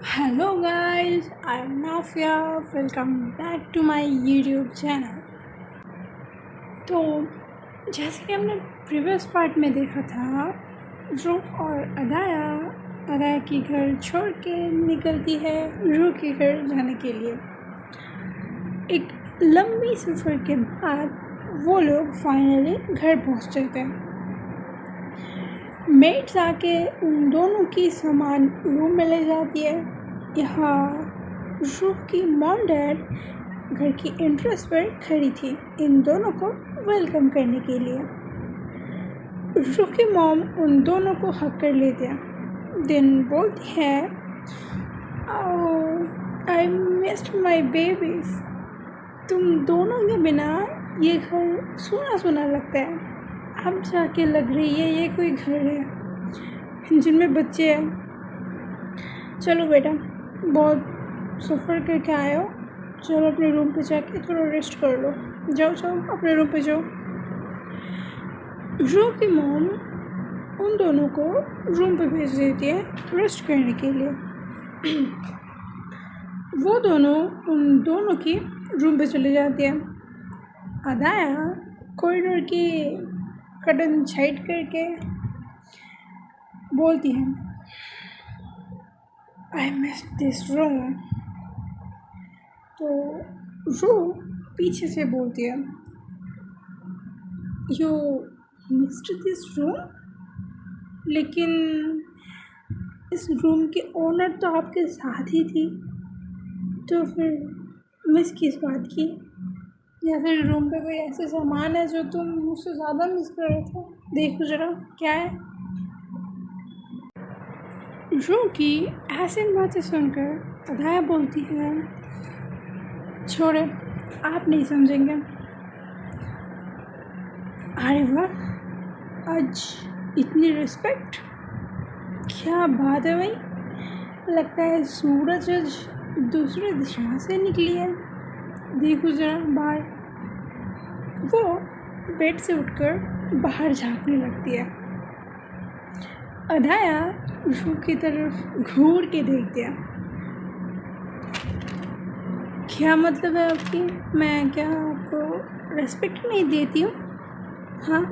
Hello guys, I'm Nafia. Welcome back to my YouTube channel. तो जैसे कि हमने प्रीवियस पार्ट में देखा था, रूह और अदाया की घर छोड़ के निकलती है रूह के घर जाने के लिए। एक लंबी सफ़र के बाद वो लोग फाइनली घर पहुंच जाते हैं। मेट्स आके उन दोनों की सामान रूम में ले जाती है। यहाँ रूह की मॉम डैड घर की एंट्रेंस पर खड़ी थी इन दोनों को वेलकम करने के लिए। रूह की मॉम उन दोनों को हक कर लेते हैं। दिन बोलती है, आई मिस्ड माई बेबीज। तुम दोनों के बिना ये घर सूना सूना लगता है। अब जाके लग रही है ये कोई घर है जिनमें बच्चे हैं। चलो बेटा, बहुत सफ़र करके आए हो, चलो अपने रूम पे जाके थोड़ा रेस्ट कर लो। जाओ अपने रूम पे जाओ। रूह की मॉम उन दोनों को रूम पे भेज देती है रेस्ट करने के लिए। वो दोनों उन दोनों की रूम पे चले जाते हैं। अदाया कॉरिडोर की कर्टन साइड करके बोलती है, आई मिस दिस रूम। तो रूह पीछे से बोलती है, यू मिस्ड दिस रूम? लेकिन इस रूम के ओनर तो आपके साथ ही थी, तो फिर मिस किस बात की? या फिर रूम पे कोई ऐसे सामान है जो तुम मुझसे ज़्यादा मिस कर रहे थे? देखो ज़रा क्या है। रूह की ऐसी बातें सुनकर अदाया बोलती है, छोड़े, आप नहीं समझेंगे। अरे वाह, आज इतनी रिस्पेक्ट, क्या बात है भाई। लगता है सूरज आज दूसरी दिशा से निकली है। देखो ज़रा बाहर। वो बेड से उठकर बाहर झांकने लगती है। अदाया रूह की तरफ घूर के देखती है। क्या मतलब है आपकी? मैं क्या आपको रेस्पेक्ट नहीं देती हूँ? हाँ,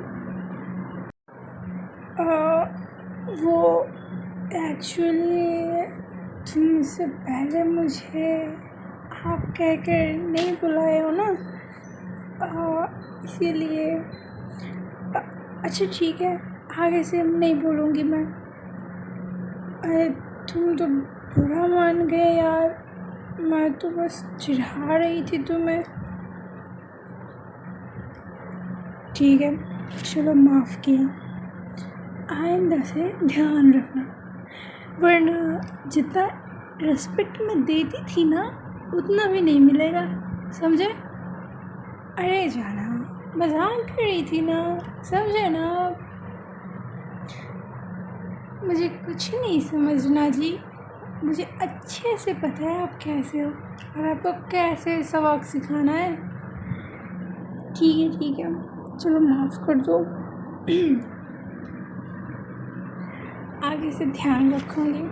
वो एक्चुअली तुम इससे पहले मुझे आप कहकर नहीं बुलाए हो ना, इसीलिए। अच्छा ठीक है, आगे से नहीं बोलूँगी मैं। अरे तुम तो बुरा मान गए यार, मैं तो बस चिढ़ा रही थी तुम्हें। ठीक है, चलो माफ़ किया। आइंदा से ध्यान रखना, वरना जितना रिस्पेक्ट मैं देती थी ना उतना भी नहीं मिलेगा, समझे? अरे जाना, मजाक कर रही थी ना, समझे ना? मुझे कुछ नहीं समझना जी, मुझे अच्छे से पता है आप कैसे हो और आपको कैसे सबक सिखाना है। ठीक है, चलो माफ़ कर दो। आगे से ध्यान रखूँगी।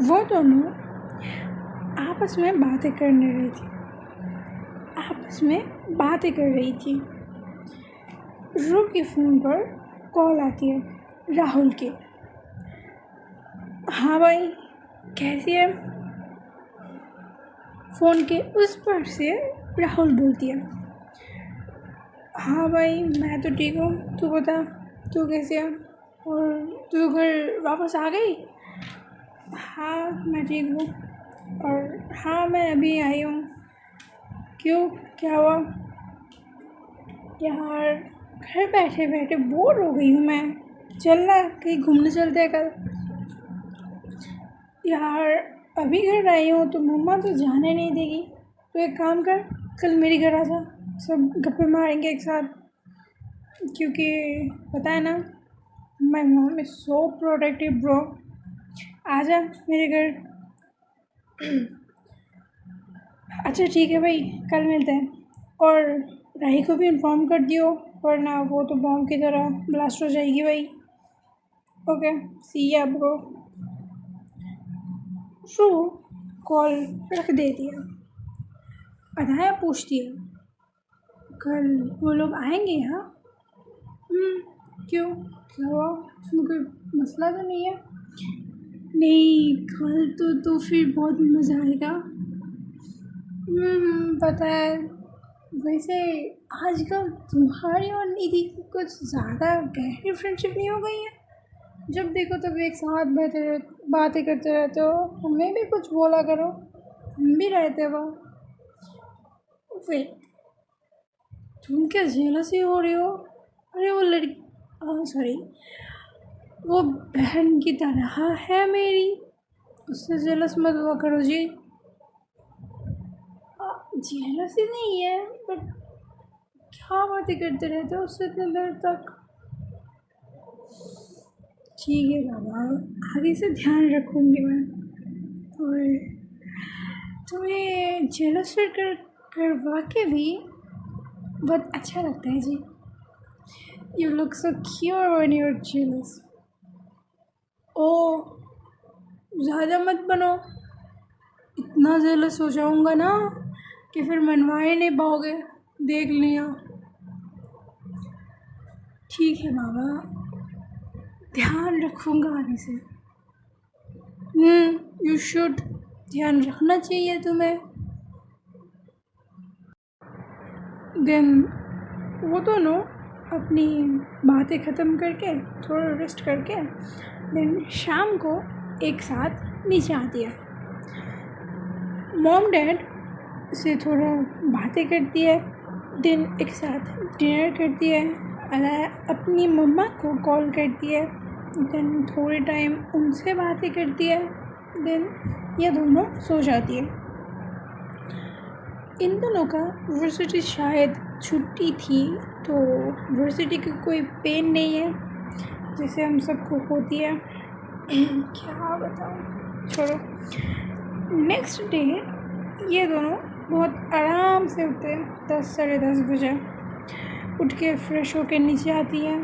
वो दोनों आपस में बातें कर रही थी। रूह के फ़ोन पर कॉल आती है राहुल की। हाँ भाई, कैसी है? फ़ोन के उस पर से राहुल बोलती है, हाँ भाई मैं तो ठीक हूँ, तू बता तू कैसे है? और तू घर वापस आ गई? हाँ मैं ठीक हूँ, और हाँ मैं अभी आई हूँ। क्यों, क्या हुआ? यार घर बैठे बैठे बोर हो गई हूँ मैं, चलना कहीं घूमने चलते हैं कल। यार अभी घर आई हूँ तो मम्मा तो जाने नहीं देगी, तो एक काम कर, कल मेरे घर आ जा, सब गप्पे मारेंगे एक साथ। क्योंकि पता है ना, my mom is so protective bro. आ जा मेरे घर। अच्छा ठीक है भाई, कल मिलते हैं। और राही को भी इन्फॉर्म कर दियो, वरना वो तो बॉम्ब की तरह ब्लास्ट हो जाएगी भाई। ओके, सी या ब्रो। रू कॉल रख देती है। अनाया पूछती है, कल वो लोग आएंगे यहाँ? क्यों, क्या हुआ? उसमें कोई मसला तो नहीं है? नहीं, कल तो फिर बहुत मज़ा आएगा। पता है, वैसे आजकल तुम्हारी और निधि की कुछ ज़्यादा गहरी फ्रेंडशिप नहीं हो गई है? जब देखो तब एक साथ बैठे बातें करते रहते हो। हमें भी कुछ बोला करो, हम भी रहते वहाँ। वेट, तुम क्या जेलसी हो रही हो? अरे वो लड़की, सॉरी, वो बहन की तरह है मेरी, उससे जेलस मत हुआ करो जी। जेलसी नहीं है, बट क्या बातें करते रहते हो उससे इतने देर तक? ठीक है बाबा, आगे से ध्यान रखूँगी मैं। और तुम्हें जेलस फील करवा के भी बहुत अच्छा लगता है जी। You look so cute when you are jealous. ओ, ज़्यादा मत बनो, इतना जेलस हो जाऊँगा ना कि फिर मनवा ही नहीं पाओगे। देख लिया। ठीक है बाबा, ध्यान रखूँगा आगे से। यू शुड, ध्यान रखना चाहिए तुम्हें। देन वो दोनों अपनी बातें ख़त्म करके थोड़ा रेस्ट करके देन शाम को एक साथ नीचे आती है। मॉम डैड से थोड़ा बातें करती है, देन एक साथ डिनर करती है। अलाया अपनी मम्मा को कॉल करती है, देन थोड़े टाइम उनसे बातें करती है, देन ये दोनों सो जाती है। इन दोनों का यूनिवर्सिटी शायद छुट्टी थी, तो यूनिवर्सिटी की कोई पेन नहीं है जैसे हम सबको होती है। क्या बताऊँ, छोड़ो। नेक्स्ट डे ये दोनों बहुत आराम से उठते हैं, 10 साढ़े 10 बजे उठ के फ्रेश होके नीचे आती है।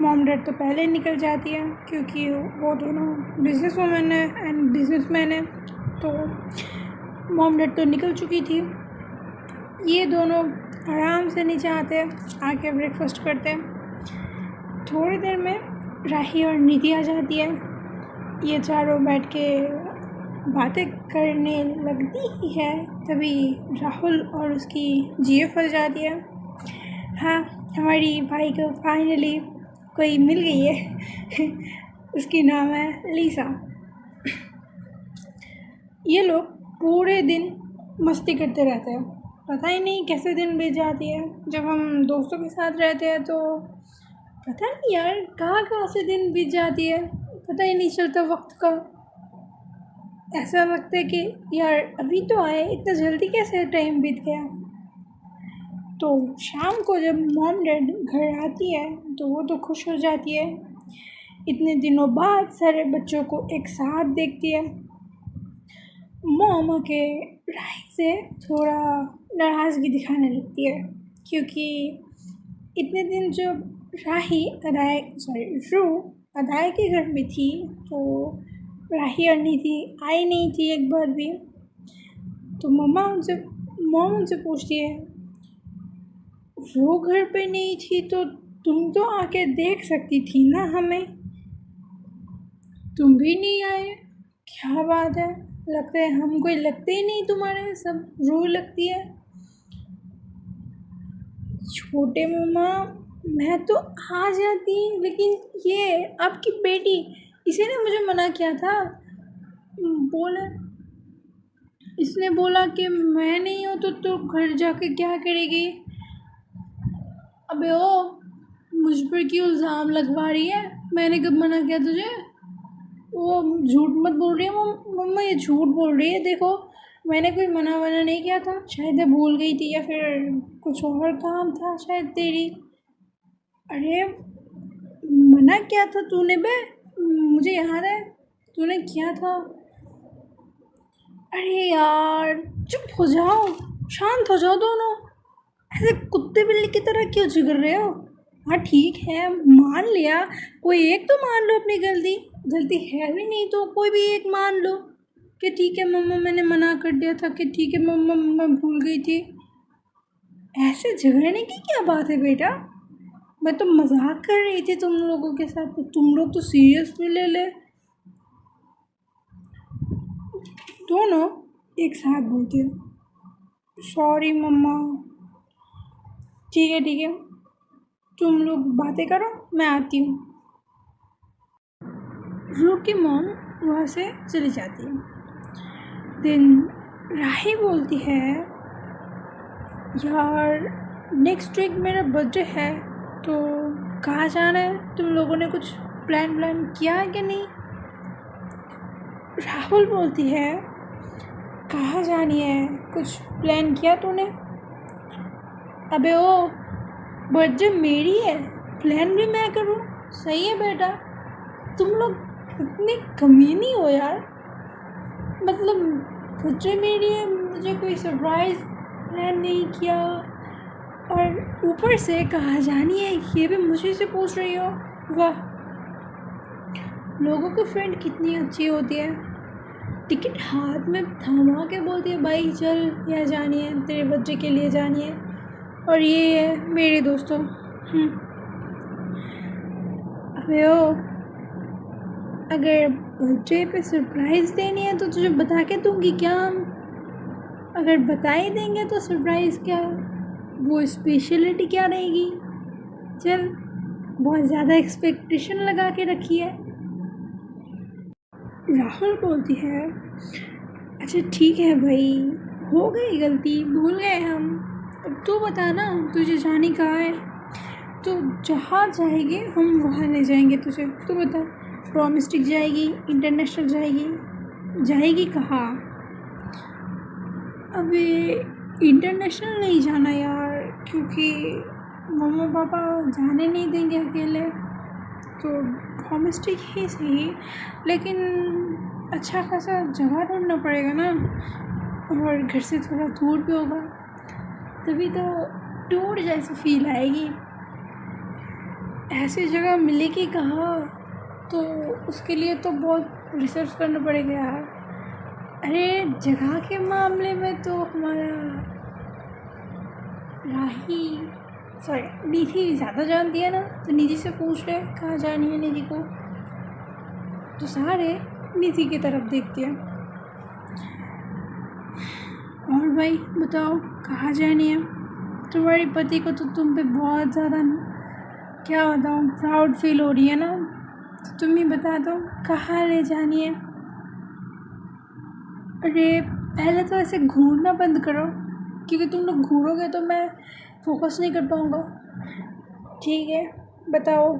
मॉम डैड तो पहले निकल जाती है क्योंकि वो दोनों बिजनेस वूमेन है एंड बिजनेसमैन है, तो मॉम डैड तो निकल चुकी थी। ये दोनों आराम से नीचे आते हैं, आके ब्रेकफास्ट करते हैं। थोड़ी देर में राही और निधि आ जाती है। ये चारों बैठ के बातें करने लगती ही है, तभी राहुल और उसकी जीएफ आ जाती है। हाँ, हमारी भाई को फाइनली कोई मिल गई है। उसकी नाम है लीसा। ये लोग पूरे दिन मस्ती करते रहते हैं, पता ही नहीं कैसे दिन बीत जाती है। जब हम दोस्तों के साथ रहते हैं तो पता नहीं यार कहाँ से दिन बीत जाती है, पता ही नहीं चलता वक्त का। ऐसा लगता है कि यार अभी तो आए, इतना जल्दी कैसे टाइम बीत गया। तो शाम को जब मॉम डैड घर आती है तो वो तो खुश हो जाती है, इतने दिनों बाद सारे बच्चों को एक साथ देखती है। मॉम के राही से थोड़ा नाराज़गी दिखाने लगती है क्योंकि इतने दिन जब रू अदाय के घर में थी तो राही और निधि आई नहीं थी एक बार भी। तो मॉम उनसे पूछती है, वो घर पे नहीं थी तो तुम तो आके देख सकती थी ना हमें, तुम भी नहीं आए, क्या बात है? लगता है हम कोई लगते ही नहीं तुम्हारे, सब रू लगती है। छोटे मम्मा, मैं तो आ जाती, लेकिन ये आपकी बेटी, इसी ने मुझे मना किया था। इसने बोला कि मैं नहीं हूँ तो तू घर जाके क्या करेगी। अबे ओ, मुझ पर क्यों इल्ज़ाम लगवा रही है? मैंने कब मना किया तुझे? वो झूठ मत बोल रही है मम्मा, ये झूठ बोल रही है। देखो मैंने कोई मना नहीं किया था, शायद ये भूल गई थी या फिर कुछ और काम था शायद तेरी। अरे मना किया था तूने बे, मुझे याद है तूने किया था। अरे यार चुप हो जाओ, शांत हो जाओ दोनों, ऐसे कुत्ते बिल्ली की तरह क्यों झगड़ रहे हो? हाँ ठीक है, मान लिया, कोई एक तो मान लो अपनी गलती है भी नहीं तो कोई भी एक मान लो, कि ठीक है मम्मा, मैंने मना कर दिया था, कि ठीक है मम्मा, मैं भूल गई थी। ऐसे झगड़ने की क्या बात है बेटा? मैं तो मजाक कर रही थी तुम लोगों के साथ, तो तुम लोग तो सीरियसली ले ले। दोनों एक साथ बोलती हो, सॉरी मम्मा, ठीक है, तुम लोग बातें करो, मैं आती हूँ। रू की मॉम वहाँ से चली जाती है। दिन राही बोलती है, यार नेक्स्ट वीक मेरा बर्थडे है, तो कहाँ जाना है? तुम लोगों ने कुछ प्लान किया है कि नहीं? राहुल बोलती है, कहाँ जानी है, कुछ प्लान किया तूने? अबे ओ, बर्थडे मेरी है, प्लान भी मैं करूँ? सही है बेटा, तुम लोग कितनी कमीनी हो यार। मतलब बर्थडे मेरी है, मुझे कोई सरप्राइज प्लान नहीं किया, और ऊपर से कहाँ जानी है ये भी मुझे से पूछ रही हो। वाह, लोगों की फ्रेंड कितनी अच्छी होती है। टिकट हाथ में थमा के बोलती है, भाई चल, यहाँ जानी है, तेरे बच्चे के लिए जानी है, और ये है मेरे दोस्तों। अबे ओ, अगर बर्थडे पे सरप्राइज़ देनी है तो तुझे बता के दूंगी क्या? हम अगर बता ही देंगे तो सरप्राइज़ क्या, वो स्पेशलिटी क्या रहेगी? चल, बहुत ज़्यादा एक्सपेक्टेशन लगा के रखी है। राहुल बोलती है, अच्छा ठीक है भाई, हो गई गलती, भूल गए हम। अब तू बता ना, तुझे जाने कहाँ है? तो जहाँ जाएगी हम वहाँ ले जाएंगे तुझे। तू बता, डोमेस्टिक जाएगी, इंटरनेशनल जाएगी कहाँ? अबे इंटरनेशनल नहीं जाना यार, क्योंकि मम्मा पापा जाने नहीं देंगे अकेले, तो डोमेस्टिक ही सही, लेकिन अच्छा खासा जगह ढूंढना पड़ेगा ना, और घर से थोड़ा दूर भी होगा, तभी तो टूर जैसी फील आएगी। ऐसी जगह मिलेगी कहाँ? तो उसके लिए तो बहुत रिसर्च करना पड़ेगा यार। अरे जगह के मामले में तो हमारा निधि ज़्यादा जानती है ना, तो निधि से पूछ रहे कहाँ जानी है निधि को, तो सारे निधि की तरफ देखते हैं। और भाई बताओ, कहाँ जानी है? तुम्हारे पति को तो तुम पे बहुत ज़्यादा, क्या बताऊँ, प्राउड फील हो रही है ना, तो तुम ही बता दो कहाँ ले जानी है। अरे पहले तो ऐसे घूरना बंद करो, क्योंकि तुम लोग घूरोगे तो मैं फोकस नहीं कर पाऊँगा। ठीक है, बताओ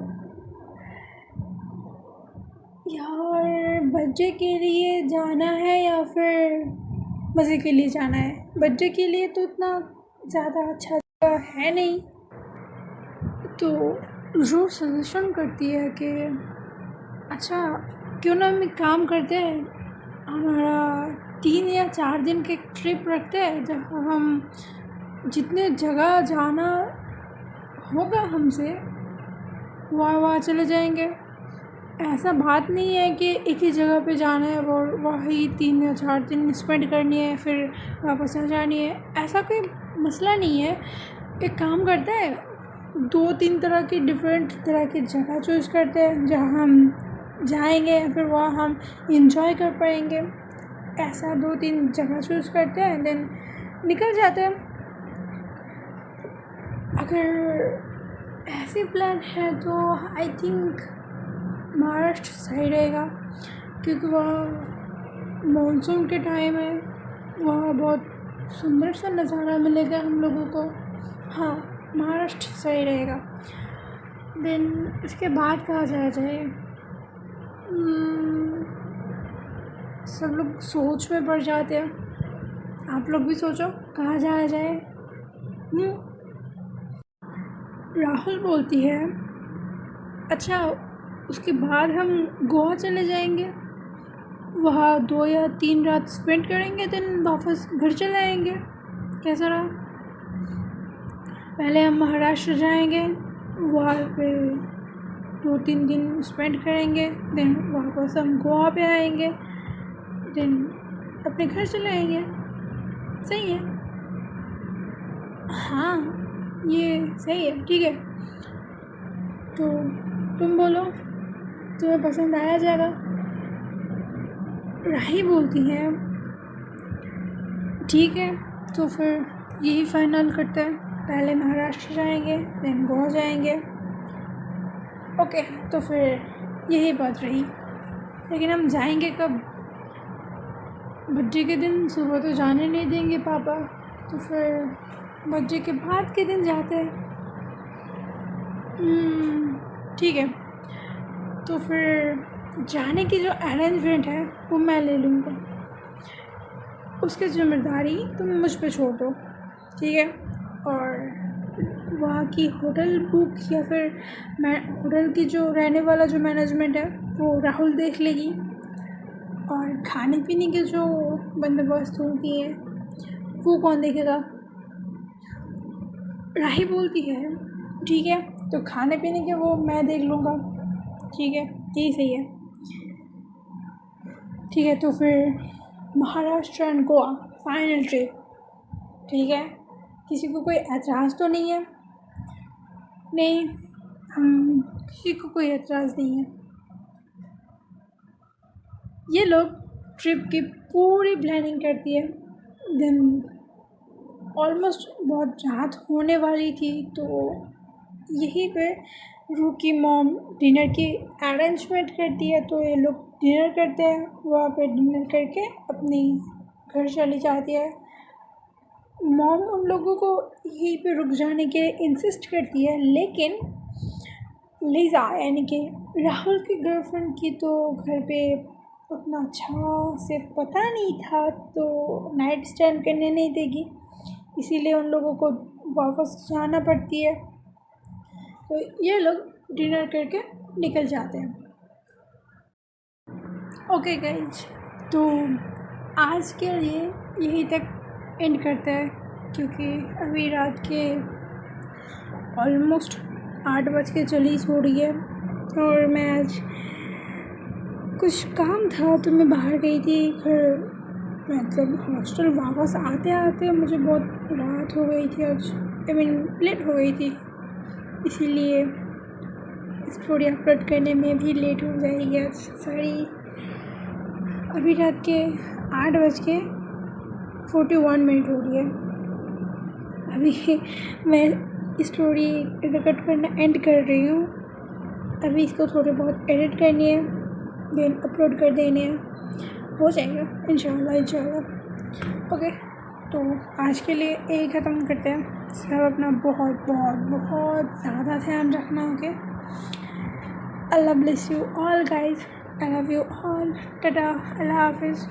यार, बच्चे के लिए जाना है या फिर मज़े के लिए जाना है? बच्चे के लिए तो इतना ज़्यादा अच्छा जगह है नहीं, तो ज़रूर सजेशन करती है कि अच्छा क्यों ना हम एक काम करते हैं, हमारा 3 या 4 दिन के ट्रिप रखते हैं, जहाँ हम जितने जगह जाना होगा हमसे वहाँ चले जाएंगे। ऐसा बात नहीं है कि एक ही जगह पे जाना है और वही 3 या 4 दिन स्पेंड करनी है, फिर वापस आ जानी है, ऐसा कोई मसला नहीं है। एक काम करते हैं, 2-3 तरह की डिफरेंट तरह की जगह चूज़ करते हैं जहाँ हम जाएंगे, फिर वहाँ हम इंजॉय कर पाएंगे। ऐसा 2-3 जगह चूज़ करते हैं, देन निकल जाते हैं। अगर ऐसे प्लान है तो आई थिंक महाराष्ट्र सही रहेगा, क्योंकि वहाँ मानसून के टाइम है, वहाँ बहुत सुंदर सा नज़ारा मिलेगा हम लोगों को। हाँ, महाराष्ट्र सही रहेगा। देन उसके बाद कहाँ जाया जाए? सब लोग सोच में पड़ जाते हैं। आप लोग भी सोचो कहाँ जाया जाए। राहुल बोलती है, अच्छा उसके बाद हम गोवा चले जाएंगे, वहाँ 2 या 3 रात स्पेंड करेंगे, देन वापस घर चले आएंगे। कैसा रहा? पहले हम महाराष्ट्र जाएंगे, वहाँ पे 2-3 दिन स्पेंड करेंगे, देन वापस हम गोवा पे आएंगे, देन अपने घर चले आएंगे। सही है, हाँ ये सही है, ठीक है। तो तुम बोलो, तुम्हें पसंद आया जाएगा? राही बोलती है ठीक है, तो फिर यही फाइनल करते हैं, पहले महाराष्ट्र जाएंगे देन गोवा जाएंगे। ओके, तो फिर यही बात रही। लेकिन हम जाएंगे कब? बर्थडे के दिन सुबह तो जाने नहीं देंगे पापा, तो फिर बर्थडे के बाद के दिन जाते हैं। ठीक है, तो फिर जाने की जो अरेंजमेंट है वो मैं ले लूँगा, उसकी जिम्मेदारी तुम मुझ पे छोड़ दो, ठीक है। और वहाँ की होटल बुक या फिर मैं होटल की जो रहने वाला जो मैनेजमेंट है वो राहुल देख लेगी, और खाने पीने के जो बंदोबस्त होती है वो कौन देखेगा? राही बोलती है ठीक है, तो खाने पीने के वो मैं देख लूँगा, ठीक है, यही सही है। ठीक है, तो फिर Maharashtra and Goa final trip, ठीक है। किसी को कोई एतराज़ तो नहीं है? नहीं, हम किसी को कोई एतराज़ नहीं है। ये लोग ट्रिप की पूरी प्लानिंग करती है। देन ऑलमोस्ट बहुत रात होने वाली थी, तो यहीं पे रू की मॉम डिनर की अरेंजमेंट करती है, तो ये लोग डिनर करते हैं। वहाँ पे डिनर करके अपनी घर चली जाती है। मॉम उन लोगों को यहीं पे रुक जाने के इंसिस्ट करती है, लेकिन लिज़ा यानी कि राहुल की गर्लफ्रेंड की तो घर पे उतना अच्छा से पता नहीं था, तो नाइट स्टैंड करने नहीं देगी, इसीलिए उन लोगों को वापस जाना पड़ती है। तो ये लोग डिनर करके निकल जाते हैं। ओके गाइज, तो आज के लिए यहीं तक एंड करते हैं, क्योंकि अभी रात के ऑलमोस्ट 8:40 हो रही है, और मैं आज कुछ काम था तो मैं बाहर गई थी। घर मतलब हॉस्टल वापस आते आते मुझे बहुत रात हो गई थी आज, लेट हो गई थी, इसीलिए स्टोरी अपलोड करने में भी लेट हो जाएगी आज, सॉरी। अभी रात के 8:41 हो रही है। अभी मैं स्टोरी रिकॉर्ड करना एंड कर रही हूँ। अभी इसको थोड़े बहुत एडिट करनी है, देन अपलोड कर देने हैं, हो जाएगा इंशाल्लाह। ओके, तो आज के लिए यही ख़त्म करते हैं। सब अपना बहुत बहुत बहुत ज़्यादा ध्यान रखना, okay. Allah bless you all guys, I love you all, tata, Allah हाफिज़।